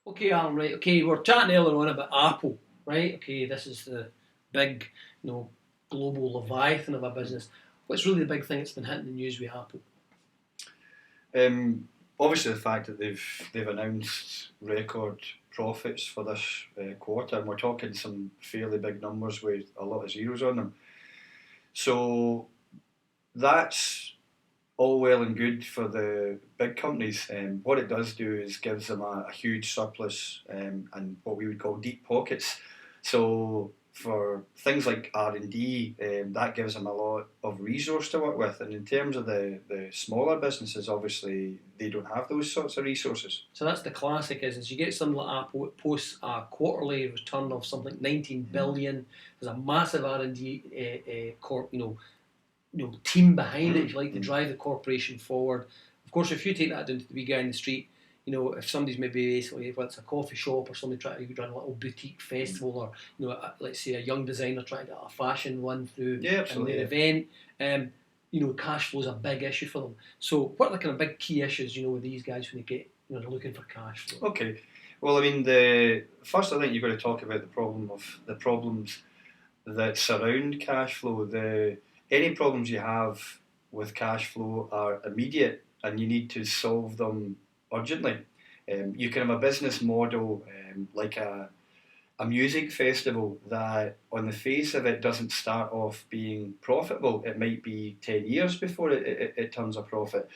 Okay, Alan, right. Okay, we are chatting earlier on about Apple, right? Okay, this is the big, global leviathan of a business. What's really the big thing that's been hitting the news with Apple? Obviously, the fact that they've announced record profits for this quarter, and we're talking some fairly big numbers with a lot of zeros on them. So that's all well and good for the big companies. What it does do is gives them a huge surplus and what we would call deep pockets. So for things like R&D, that gives them a lot of resource to work with. And in terms of the smaller businesses, obviously they don't have those sorts of resources. So that's the classic is you get something like Apple, it posts a quarterly return of something like 19 billion. There's a massive R&D team behind it, if you like, to drive the corporation forward. Of course, if you take that down to the wee guy in the street, if somebody's maybe basically, if it's a coffee shop or somebody trying to run a little boutique festival, or let's say a young designer trying to get a fashion one through in their event, cash flow is a big issue for them. So, what are the kind of big key issues, with these guys when they get, they're looking for cash flow? Okay, well, I mean, the first I think you've got to talk about the problems that surround cash flow. Any problems you have with cash flow are immediate, and you need to solve them urgently. You can have a business model like a music festival that, on the face of it, doesn't start off being profitable. It might be 10 years before it turns a profit.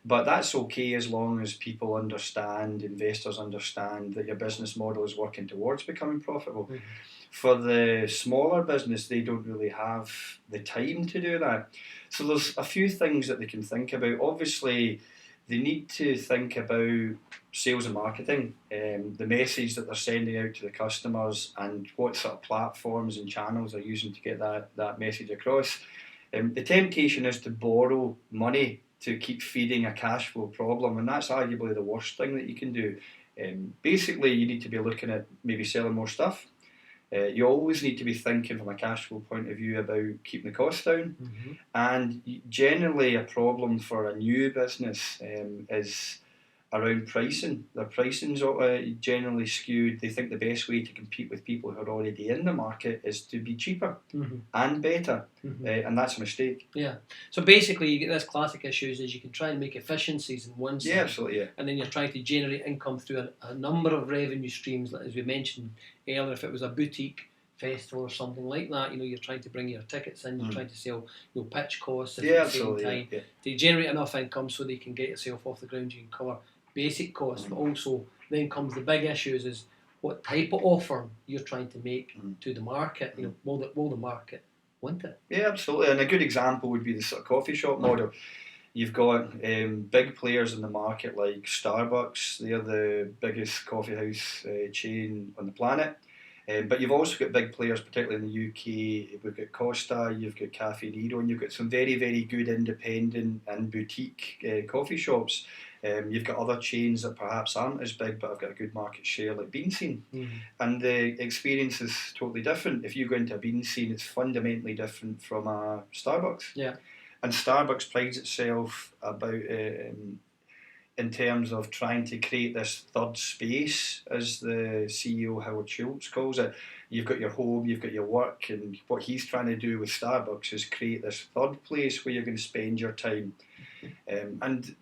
But that's okay as long as people understand, investors understand that your business model is working towards becoming profitable. Mm-hmm. For the smaller business, they don't really have the time to do that. So there's a few things that they can think about. Obviously, they need to think about sales and marketing, the message that they're sending out to the customers, and what sort of platforms and channels they're using to get that message across. The temptation is to borrow money to keep feeding a cash flow problem, and that's arguably the worst thing that you can do. Basically, you need to be looking at maybe selling more stuff. You always need to be thinking from a cash flow point of view about keeping the costs down. Mm-hmm. And generally, a problem for a new business is around pricing. Their pricing's generally skewed. They think the best way to compete with people who are already in the market is to be cheaper and better, and that's a mistake. Yeah. So basically, you get this classic issues is you can try and make efficiencies in one side, absolutely, and then you're trying to generate income through a number of revenue streams, as we mentioned earlier. If it was a boutique festival or something like that, you're trying to bring your tickets in, you're trying to sell pitch costs at the same time to generate enough income so that you can get yourself off the ground. You can cover basic costs, but also then comes the big issues is what type of offer you're trying to make to the market. Will the market want it? Yeah, absolutely. And a good example would be the sort of coffee shop model. You've got big players in the market like Starbucks. They're the biggest coffee house chain on the planet. But you've also got big players, particularly in the UK. We've got Costa, you've got Cafe Nero, and you've got some very, very good independent and boutique coffee shops. You've got other chains that perhaps aren't as big but have got a good market share, like Bean Scene. Mm-hmm. And the experience is totally different. If you go into a Bean Scene, it's fundamentally different from a Starbucks. Yeah. And Starbucks prides itself about in terms of trying to create this third space, as the CEO Howard Schultz calls it. You've got your home, you've got your work, and what he's trying to do with Starbucks is create this third place where you're going to spend your time. And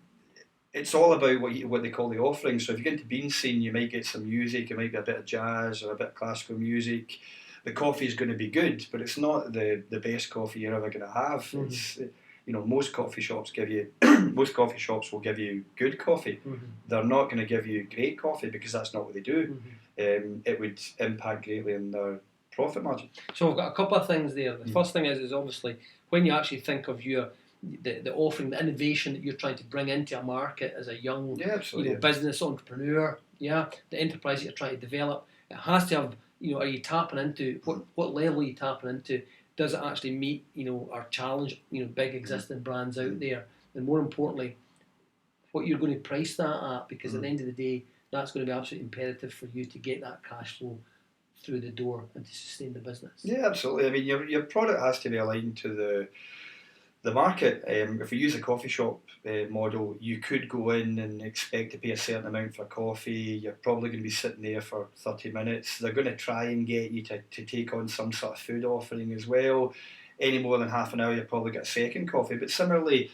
it's all about what they call the offering. So if you get into Bean Scene, you might get some music, it might be a bit of jazz or a bit of classical music. The coffee is going to be good, but it's not the best coffee you're ever going to have. Mm-hmm. It's, most coffee shops will give you good coffee. Mm-hmm. They're not going to give you great coffee because that's not what they do. Mm-hmm. It would impact greatly on their profit margin. So we've got a couple of things there. The first thing is obviously when you actually think of the offering, the innovation that you're trying to bring into a market as a young business entrepreneur, the enterprise that you're trying to develop, it has to have, are you tapping into, what level are you tapping into? Does it actually meet, or challenge, big existing brands out there? And more importantly, what you're going to price that at, because at the end of the day, that's going to be absolutely imperative for you to get that cash flow through the door and to sustain the business. Yeah, absolutely. I mean, your product has to be aligned to The market, if we use a coffee shop model, you could go in and expect to pay a certain amount for coffee. You're probably going to be sitting there for 30 minutes. They're going to try and get you to take on some sort of food offering as well. Any more than half an hour, you'll probably get a second coffee. But similarly,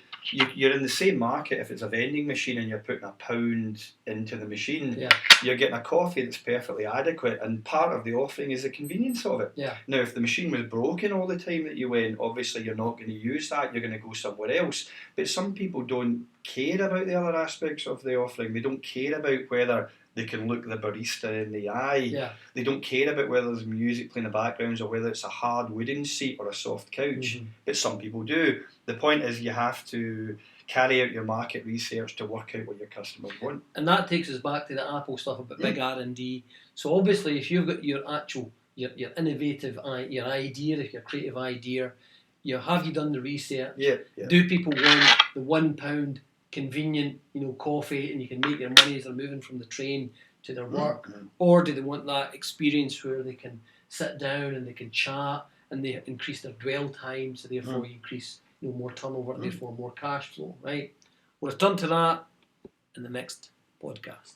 you're in the same market. If it's a vending machine and you're putting £1 into the machine, you're getting a coffee that's perfectly adequate. And part of the offering is the convenience of it. Yeah. Now, if the machine was broken all the time that you went, obviously you're not going to use that. You're going to go somewhere else. But some people don't care about the other aspects of the offering. They don't care about whether they can look the barista in the eye. Yeah. They don't care about whether there's music playing in the background or whether it's a hard wooden seat or a soft couch. Mm-hmm. But some people do. The point is you have to carry out your market research to work out what your customers want. And that takes us back to the Apple stuff about big R&D. So obviously, if you've got your actual, your innovative, your idea, if your creative idea, have you done the research? Yeah. Do people want the £1 convenient, coffee, and you can make your money as they're moving from the train to their work, or do they want that experience where they can sit down and they can chat and they increase their dwell time, so therefore you increase more turnover, therefore more cash flow, right? We'll return to that in the next podcast.